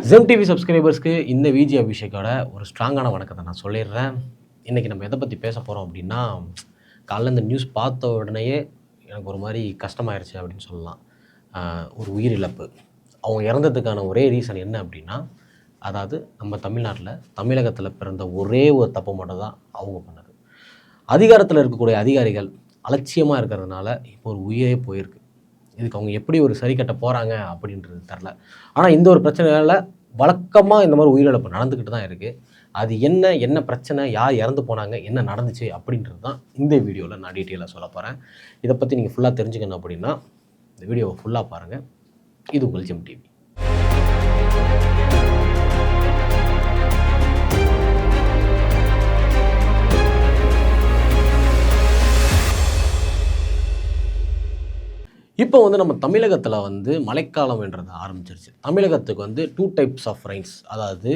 GeM TV சப்ஸ்கிரைபர்ஸ்க்கு இந்த விஜி அபிஷேக்கோட ஒரு ஸ்ட்ராங்கான வணக்கத்தை நான் சொல்லிடுறேன். இன்றைக்கி நம்ம எதை பற்றி பேச போகிறோம் அப்படின்னா, காலைல இந்த நியூஸ் பார்த்த உடனேயே எனக்கு ஒரு மாதிரி கஷ்டமாயிருச்சு அப்படின்னு சொல்லலாம். ஒரு உயிரிழப்பு. அவங்க இறந்ததுக்கான ஒரே ரீசன் என்ன அப்படின்னா, அதாவது நம்ம தமிழகத்தில் பிறந்த ஒரே ஒரு தப்பு மட்டும் தான் அவங்க பண்ணது. அதிகாரத்தில் இருக்கக்கூடிய அதிகாரிகள் அலட்சியமாக இருக்கிறதுனால இப்போ ஒரு உயிரே போயிருக்கு. இதுக்கு அவங்க எப்படி ஒரு சரி கட்ட போகிறாங்க அப்படின்றது தெரில. ஆனால் இந்த ஒரு பிரச்சனையால் வழக்கமாக இந்த மாதிரி உயிரிழப்பு நடந்துக்கிட்டு தான் இருக்குது. அது என்ன பிரச்சனை, யார் இறந்து போனாங்க, என்ன நடந்துச்சு அப்படின்றது தான் இந்த வீடியோவில் நான் டீட்டெயிலாக சொல்ல போகிறேன். இதை பற்றி நீங்கள் ஃபுல்லாக தெரிஞ்சுக்கணும் அப்படின்னா இந்த வீடியோவை ஃபுல்லாக பாருங்கள். இது உங்கள் ஜெம் டிவி. இப்போ நம்ம தமிழகத்தில் மழைக்காலம்ன்றது ஆரம்பிச்சிருச்சு. தமிழகத்துக்கு 2 டைப்ஸ் ஆஃப் ரெயின்ஸ், அதாவது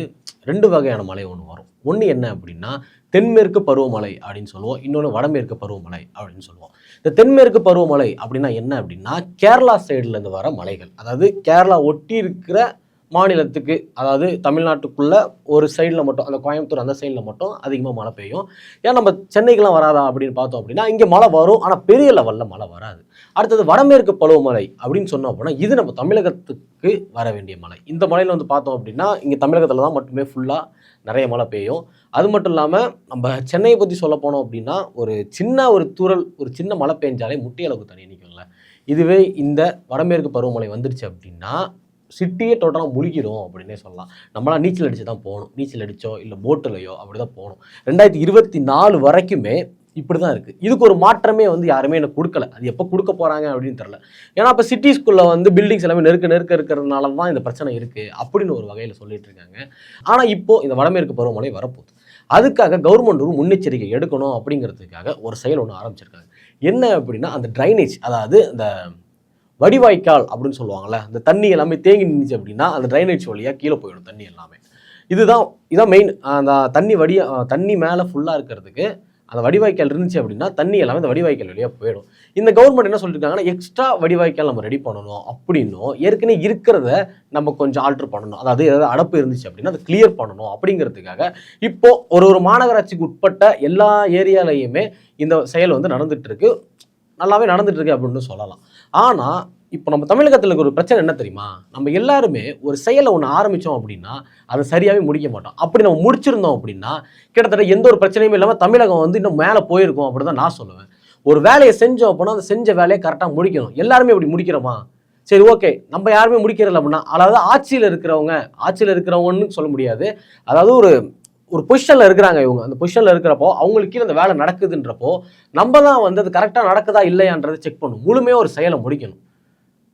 2 வகையான மழை வரும். ஒன்று என்ன அப்படின்னா தென்மேற்கு பருவமழை அப்படின்னு சொல்லுவோம், இன்னொன்று வடமேற்கு பருவமழை அப்படின்னு சொல்லுவோம். இந்த தென்மேற்கு பருவமழை அப்படின்னா என்ன அப்படின்னா கேரளா சைட்லேருந்து வர மலைகள், அதாவது கேரளா ஒட்டி இருக்கிற மாநிலத்துக்கு, அதாவது தமிழ்நாட்டுக்குள்ள ஒரு சைடில் மட்டும், அந்த கோயம்புத்தூர் அந்த சைடில் மட்டும் அதிகமாக மழை பெய்யும். ஏன் நம்ம சென்னைக்கெலாம் வராதா அப்படின்னு பார்த்தோம் அப்படின்னா இங்கே மழை வரும், ஆனால் பெரிய லெவலில் மழை வராது. அடுத்தது வடமேற்கு பருவமழை அப்படின்னு சொன்னோம் அப்படின்னா இது நம்ம தமிழகத்துக்கு வர வேண்டிய மழை. இந்த மழையில் பார்த்தோம் அப்படின்னா இங்கே தமிழகத்தில் தான் மட்டுமே ஃபுல்லாக நிறைய மழை பெய்யும். அது மட்டும் இல்லாமல் நம்ம சென்னையை பற்றி சொல்ல போனோம் அப்படின்னா ஒரு தூறல், ஒரு சின்ன மழை பெஞ்சாலே முட்டி அளவுக்கு தண்ணி நிற்கும்ல. இதுவே இந்த வடமேற்கு பருவமழை வந்துருச்சு அப்படின்னா சிட்டியே டோட்டலாக முழுகிடும் அப்படின்னே சொல்லலாம். நம்மளாம் நீச்சல் அடித்து தான் போகணும், நீச்சல் அடித்தோ இல்லை போட்டுலையோ அப்படி தான் போகணும். 2024 வரைக்குமே இப்படி தான் இருக்குது. இதுக்கு ஒரு மாற்றமே யாருமே எனக்கு கொடுக்கல. அது எப்போ கொடுக்க போகிறாங்க அப்படின்னு தெரில. ஏன்னா இப்போ சிட்டிஸ்குள்ளே பில்டிங்ஸ் எல்லாமே நெருக்க இருக்கிறதுனால தான் இந்த பிரச்சனை இருக்குது அப்படின்னு ஒரு வகையில் சொல்லிட்டு இருக்காங்க. ஆனால் இப்போது இந்த வடமேற்கு பருவமழை வரப்போகுது. அதுக்காக கவர்மெண்ட் ஒரு முன்னெச்சரிக்கை எடுக்கணும் அப்படிங்கிறதுக்காக ஒரு செயல் ஒன்று ஆரம்பிச்சிருக்காங்க. என்ன அப்படின்னா அந்த ட்ரைனேஜ், அதாவது அந்த வடிவாய்க்கால் அப்படின்னு சொல்லுவாங்கள்ல, அந்த தண்ணி எல்லாமே தேங்கி நின்றுச்சு அப்படின்னா அந்த ட்ரைனேஜ் வழியாக கீழே போயிடும் தண்ணி எல்லாமே. இதுதான் மெயின். அந்த தண்ணி மேலே ஃபுல்லாக இருக்கிறதுக்கு அந்த வடிவாய்க்கால் இருந்துச்சு அப்படின்னா தண்ணி எல்லாமே அந்த வடிவாய்க்கால் வழியாக போயிடும். இந்த கவர்மெண்ட் என்ன சொல்லியிருக்காங்கன்னா எக்ஸ்ட்ரா வடிவாய்க்கால் நம்ம ரெடி பண்ணணும் அப்படின்னும், ஏற்கனவே இருக்கிறத நம்ம கொஞ்சம் ஆல்ட்ரு பண்ணணும், அதாவது ஏதாவது அடப்பு இருந்துச்சு அப்படின்னா அதை கிளியர் பண்ணணும் அப்படிங்கிறதுக்காக இப்போ ஒரு மாநகராட்சிக்கு உட்பட்ட எல்லா ஏரியாலையுமே இந்த செயல் நடந்துட்டு இருக்கு. நல்லாவே நடந்துட்டு இருக்கு அப்படின்னு சொல்லலாம். ஆனால் இப்போ நம்ம தமிழகத்தில் இருக்கிற ஒரு பிரச்சனை என்ன தெரியுமா, நம்ம எல்லாருமே ஒரு செயலை ஒன்று ஆரம்பித்தோம் அப்படின்னா அதை சரியாகவே முடிக்க மாட்டோம். அப்படி நம்ம முடிச்சிருந்தோம் அப்படின்னா கிட்டத்தட்ட எந்த ஒரு பிரச்சனையுமே இல்லாமல் தமிழகம் இன்னும் மேலே போயிருக்கும் அப்படின்னு தான் நான் சொல்லுவேன். ஒரு வேலையை செஞ்சோம் அப்படின்னா அந்த செஞ்ச வேலையை கரெக்டாக முடிக்கணும். எல்லாருமே இப்படி முடிக்கிறோமா? சரி, ஓகே, நம்ம யாருமே முடிக்கிறதில்ல அப்படின்னா, அதாவது ஆட்சியில் இருக்கிறவங்கன்னு சொல்ல முடியாது, அதாவது ஒரு பொசிஷனில் இருக்கிறாங்க இவங்க. அந்த பொசிஷனில் இருக்கிறப்போ அவங்களுக்கு அந்த வேலை நடக்குதுன்றப்போ நம்ம தான் அது கரெக்டாக நடக்குதா இல்லையான்றதை செக் பண்ணணும். முழுமையாக ஒரு செயலை முடிக்கணும்.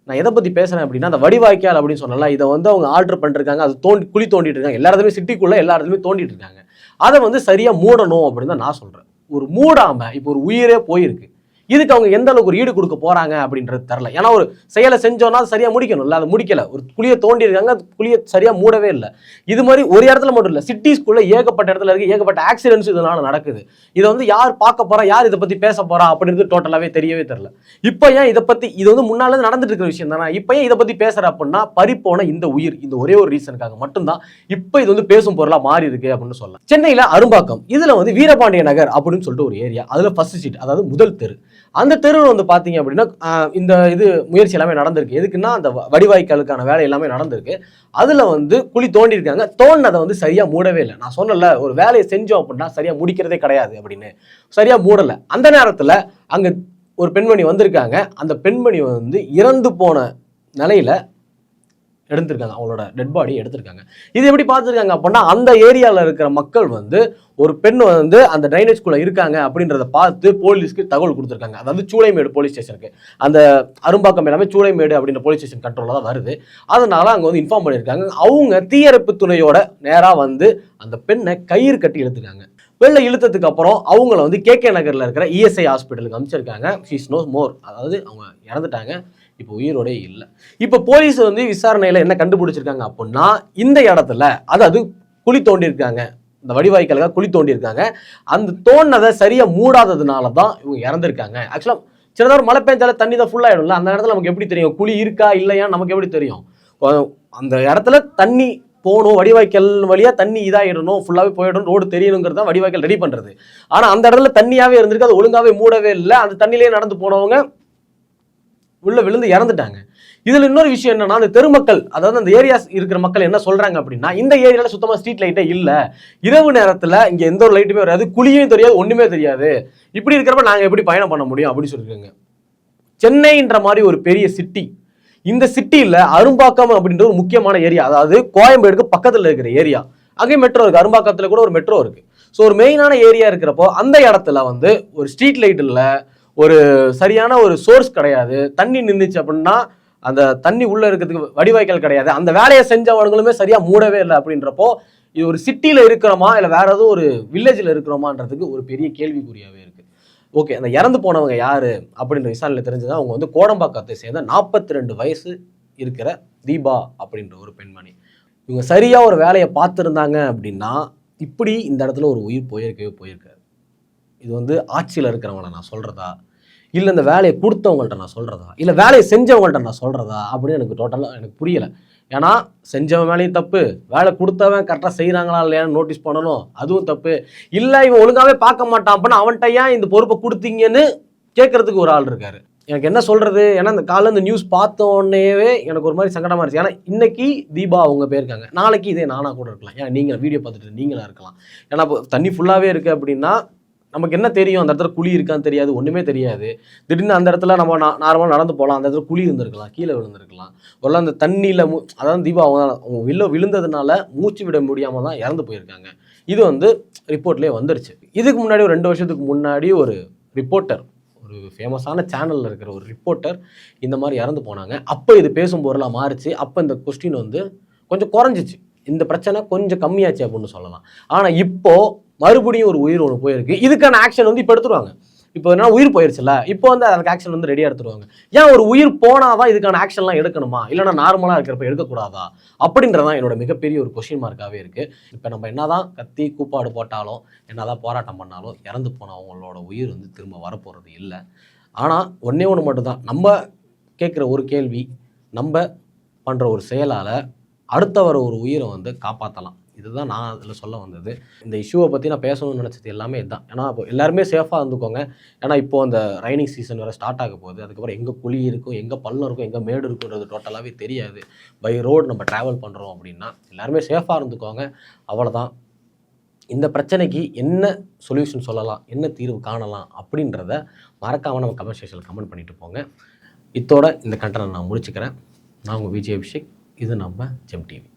நான் எதை பற்றி பேசுகிறேன் அப்படின்னா அந்த வடிவாய்க்கால் அப்படின்னு சொன்னால இதை அவங்க ஆல்ட்ரு பண்ணிருக்காங்க, அது குழி தோண்டிட்டு இருக்காங்க. எல்லா இடத்துலையுமே சிட்டிக்குள்ளே எல்லா இடத்துலையுமே தோண்டிட்டு இருக்காங்க. அதை சரியாக மூடணும் அப்படின்னு தான் நான் சொல்கிறேன். ஒரு மூடாமல் இப்போ ஒரு உயிரே போயிருக்கு, இதுக்கு அவங்க எந்த அளவுக்கு ஒரு ஈடு கொடுக்க போறாங்க அப்படின்றது தெரில. ஏன்னா ஒரு செயலை செஞ்சோன்னா அது சரியா முடிக்கணும்ல, அதை முடிக்கல. ஒரு குழியை தோண்டி இருக்காங்க, அது குழியை சரியா மூடவே இல்லை. இது மாதிரி ஒரு இடத்துல மட்டும் இல்லை, சிட்டிஸ்குள்ள ஏகப்பட்ட இடத்துல இருக்கு, ஏகப்பட்ட ஆக்சிடென்ட்ஸ் இதனால நடக்குது. இதை யார் பார்க்க போறா, யார் இதை பத்தி பேச போறா அப்படின்றது டோட்டலாவே தெரியவே தெரியல. இப்போ ஏன் இதை பத்தி, இது முன்னால நடந்துட்டு இருக்கிற விஷயம் தானே, இப்போ ஏன் இதை பத்தி பேசுற அப்படின்னா பறிப்போன இந்த உயிர், இந்த ஒரே ஒரு ரீசனுக்காக மட்டும்தான் இப்போ இது பேசும் பொருளா மாறி இருக்கு அப்படின்னு சொல்லலாம். சென்னையில அரும்பாக்கம், இதுல வீரபாண்டிய நகர் அப்படின்னு சொல்லிட்டு ஒரு ஏரியா, அதுல ஃபர்ஸ்ட் ஸ்ட்ரீட், அதாவது முதல் தெரு. அந்த தெருவில் பார்த்தீங்க அப்படின்னா இந்த முயற்சி எல்லாமே நடந்திருக்கு. எதுக்குன்னா அந்த வடிவாய்க்காலுக்கான வேலை எல்லாமே நடந்திருக்கு. அதில் குழி தோண்டியிருக்காங்க. தோண்டினதை சரியாக மூடவே இல்லை. நான் சொன்னல, ஒரு வேலையை செஞ்சோம் அப்படின்னா சரியாக முடிக்கிறதே கிடையாது அப்படின்னு, சரியாக மூடலை. அந்த நேரத்தில் அங்கே ஒரு பெண்மணி வந்திருக்காங்க. அந்த பெண்மணி இறந்து போன நிலையில் எடுத்திருக்காங்க, அவங்களோட டெட் பாடி எடுத்திருக்காங்க. இது எப்படி பார்த்துருக்காங்க அப்படின்னா அந்த ஏரியாவில் இருக்கிற மக்கள் ஒரு பெண் அந்த ட்ரைனேஜ்குள்ளே இருக்காங்க அப்படின்றத பார்த்து போலீஸ்க்கு தகவல் கொடுத்துருக்காங்க. அதாவது சூளைமேடு போலீஸ் ஸ்டேஷனுக்கு, அந்த அரும்பாக்கம் எல்லாமே சூளைமேடு அப்படின்ற போலீஸ் ஸ்டேஷன் கண்ட்ரோலில் தான் வருது. அதனால அங்கே இன்ஃபார்ம் பண்ணியிருக்காங்க. அவங்க தீயணைப்பு துணையோட நேராக அந்த பெண்ணை கயிறு கட்டி இழுத்துருக்காங்க. வெளில இழுத்ததுக்கு அப்புறம் அவங்கள KK நகரில் இருக்கிற ESI ஹாஸ்பிட்டலுக்கு அமைச்சிருக்காங்க. ஷீஸ் நோ மோர், அதாவது அவங்க இறந்துட்டாங்க, இப்போ உயிரோட இல்லை. இப்போ போலீஸ் விசாரணையில் என்ன கண்டுபிடிச்சிருக்காங்க அப்படின்னா இந்த இடத்துல அதாவது குழி தோண்டியிருக்காங்க, இந்த வடிவாய்க்காலுக்காக குழி தோண்டியிருக்காங்க. அந்த தோண்டினதை சரியாக மூடாததுனால தான் இவங்க இறந்துருக்காங்க. ஆக்சுவலாக சின்னதாக ஒரு மழை பெஞ்சாலே தண்ணி தான் ஃபுல்லாகிடும்ல, அந்த இடத்துல நமக்கு எப்படி தெரியும் குழி இருக்கா இல்லையா, நமக்கு எப்படி தெரியும்? அந்த இடத்துல தண்ணி போகணும், வடிவாய்க்கால் வழியாக தண்ணி இதாகிடணும், ஃபுல்லாகவே போயிடணும், ரோடு தெரியணுங்கிறது தான் வடிவாய்க்கால் ரெடி பண்ணுறது. ஆனால் அந்த இடத்துல தண்ணியாகவே இருந்திருக்கு, அது ஒழுங்காகவே மூடவே இல்லை. அந்த தண்ணியிலே நடந்து போனவங்க உள்ள விழுந்து இறந்துட்டாங்க. இதில் இன்னொரு விஷயம் என்னன்னா, அந்த தெருமக்கள், அதாவது அந்த ஏரியா இருக்கிற மக்கள் என்ன சொல்றாங்க அப்படின்னா, இந்த ஏரியாவில் சுத்தமாக ஸ்ட்ரீட் லைட்டே இல்லை, இரவு நேரத்தில் இங்கே எந்த ஒரு லைட்டுமே வராது, குழியும் தெரியாது, ஒன்றுமே தெரியாது, இப்படி இருக்கிறப்ப நாங்கள் எப்படி பயணம் பண்ண முடியும் அப்படின்னு சொல்லியிருக்காங்க. சென்னைன்ற மாதிரி ஒரு பெரிய சிட்டி, இந்த சிட்டியில் அரும்பாக்கம் அப்படின்ற ஒரு முக்கியமான ஏரியா, அதாவது கோயம்பேடுக்கு பக்கத்தில் இருக்கிற ஏரியா, அங்கேயும் மெட்ரோ இருக்குது, அரும்பாக்கத்தில் கூட ஒரு மெட்ரோ இருக்குது. ஸோ ஒரு மெயினான ஏரியா இருக்கிறப்போ அந்த இடத்துல வந்து ஒரு ஸ்ட்ரீட் லைட் இல்லை, ஒரு சரியான ஒரு சோர்ஸ் கிடையாது, தண்ணி நின்றுச்சு அப்படின்னா அந்த தண்ணி உள்ள இருக்கிறதுக்கு வடிவாய்க்கால் கிடையாது, அந்த வேலையை செஞ்சவங்களுமே சரியா மூடவே இல்லை. அப்படின்றப்போ இது ஒரு சிட்டியில் இருக்கிறோமா இல்லை வேற ஏதோ ஒரு வில்லேஜில் இருக்கிறோமான்றதுக்கு ஒரு பெரிய கேள்விக்குறியாவே இருக்கு. ஓகே, அந்த இறந்து போனவங்க யாரு அப்படின்ற விசாரணையில் தெரிஞ்சது, அவங்க வந்து கோடம்பாக்கத்தை சேர்ந்த 42 வயசு இருக்கிற தீபா அப்படின்ற ஒரு பெண்மணி. இவங்க சரியா ஒரு வேலையை பார்த்துருந்தாங்க அப்படின்னா இப்படி இந்த இடத்துல ஒரு உயிர் போயிருக்காது. இது வந்து ஆட்சியில் இருக்கிறவங்கள நான் சொல்றதா, இல்லை இந்த வேலையை கொடுத்தவங்கள்ட்ட நான் சொல்கிறதா, இல்லை வேலையை செஞ்சவங்கள்ட்ட நான் சொல்கிறதா அப்படின்னு எனக்கு டோட்டலாக எனக்கு புரியலை. ஏன்னா செஞ்சவன் வேலையும் தப்பு, வேலை கொடுத்தவன் கரெக்டாக செய்கிறாங்களா இல்லையான்னு நோட்டீஸ் பண்ணணும், அதுவும் தப்பு. இல்லை இவன் ஒழுங்காகவே பார்க்க மாட்டான் அப்படின்னா அவன்கிட்ட ஏன் இந்த பொறுப்பை கொடுத்தீங்கன்னு கேட்கறதுக்கு ஒரு ஆள் இருக்காரு. எனக்கு என்ன சொல்கிறது, ஏன்னா இந்த காலையில் இந்த நியூஸ் பார்த்தோன்னேவே எனக்கு ஒரு மாதிரி சங்கடமாக இருந்துச்சு. ஏன்னா இன்னைக்கு தீபா அவங்க போயிருக்காங்க, நாளைக்கு இதே நானாக கூட இருக்கலாம், ஏன் நீங்கள் வீடியோ பார்த்துட்டு நீங்களாக இருக்கலாம். ஏன்னா இப்போ தண்ணி ஃபுல்லாகவே இருக்குது அப்படின்னா நமக்கு என்ன தெரியும், அந்த இடத்துல குழி இருக்கான்னு தெரியாது, ஒன்றுமே தெரியாது. திடீர்னு அந்த இடத்துல நம்ம நார்மலாக நடந்து போகலாம், அந்த இடத்துல குழி இருந்திருக்கலாம், கீழே விழுந்திருக்கலாம். ஒரு அந்த தண்ணியில் அதாவது தீபா அவங்க விழுந்ததுனால மூச்சு விட முடியாமல் தான் இறந்து போயிருக்காங்க. இது வந்து ரிப்போர்ட்லேயே வந்துருச்சு. இதுக்கு முன்னாடி ஒரு 2 வருஷத்துக்கு முன்னாடி ஒரு ரிப்போர்ட்டர், ஒரு ஃபேமஸான சேனலில் இருக்கிற ஒரு ரிப்போர்ட்டர் இந்த மாதிரி இறந்து போனாங்க. அப்போ இது பேசும் பொருளாக மாறிச்சு. அப்போ இந்த கொஸ்டின் வந்து கொஞ்சம் குறைஞ்சிச்சு, இந்த பிரச்சனை கொஞ்சம் கம்மியாச்சு அப்படின்னு சொல்லலாம். ஆனால் இப்போது மறுபடியும் ஒரு உயிர் ஒன்று போயிருக்கு. இதுக்கான ஆக்ஷன் வந்து இப்போ எடுத்துருவாங்க. இப்போ என்ன உயிர் போயிருச்சுல்ல, இப்போ வந்து அதுக்கு ஆக்ஷன் வந்து ரெடியாக எடுத்துருவாங்க. ஏன் ஒரு உயிர் போனாதான் இதுக்கான ஆக்ஷன்லாம் எடுக்கணுமா, இல்லைனா நார்மலாக இருக்கிறப்ப எடுக்கக்கூடாதா அப்படின்றதான் என்னோட மிகப்பெரிய ஒரு கொஸ்டின் மார்க்காகவே இருக்குது. இப்போ நம்ம என்னதான் கத்தி கூப்பாடு போட்டாலும், என்னதான் போராட்டம் பண்ணாலும், இறந்து போனவங்களோட உயிர் வந்து திரும்ப வரப்போகிறது இல்லை. ஆனால் ஒன்றே ஒன்று மட்டும்தான் நம்ம கேட்குற ஒரு கேள்வி, நம்ம பண்ணுற ஒரு செயலால் அடுத்த வர ஒரு உயிரை வந்து காப்பாற்றலாம். இதுதான் நான் அதில் சொல்ல வந்தது. இந்த இஷ்யூவை பற்றி நான் பேசணும்னு நினச்சது எல்லாமே இதுதான். ஏன்னா இப்போ எல்லாருமே சேஃபாக இருந்துக்கோங்க. ஏன்னா இப்போது அந்த ரைனிங் சீசன் வேறு ஸ்டார்ட் ஆக போகுது. அதுக்கப்புறம் எங்கே குழி இருக்கும், எங்கே பள்ளம் இருக்கும், எங்கே மேடு இருக்குன்றது டோட்டலாகவே தெரியாது. பை ரோடு நம்ம ட்ராவல் பண்ணுறோம் அப்படின்னா எல்லாருமே சேஃபாக இருந்துக்கோங்க. அவ்வளோதான். இந்த பிரச்சனைக்கு என்ன சொல்யூஷன் சொல்லலாம், என்ன தீர்வு காணலாம் அப்படின்றத மறக்காமல் நம்ம கமெண்ட் செக்ஷனில் கமெண்ட் பண்ணிட்டு போங்க. இத்தோட இந்த கண்டென்ட் நான் முடிச்சுக்கிறேன். நான் உங்கள் விஜய் அபிஷேக். இது நம்ம ஜெம் டிவி.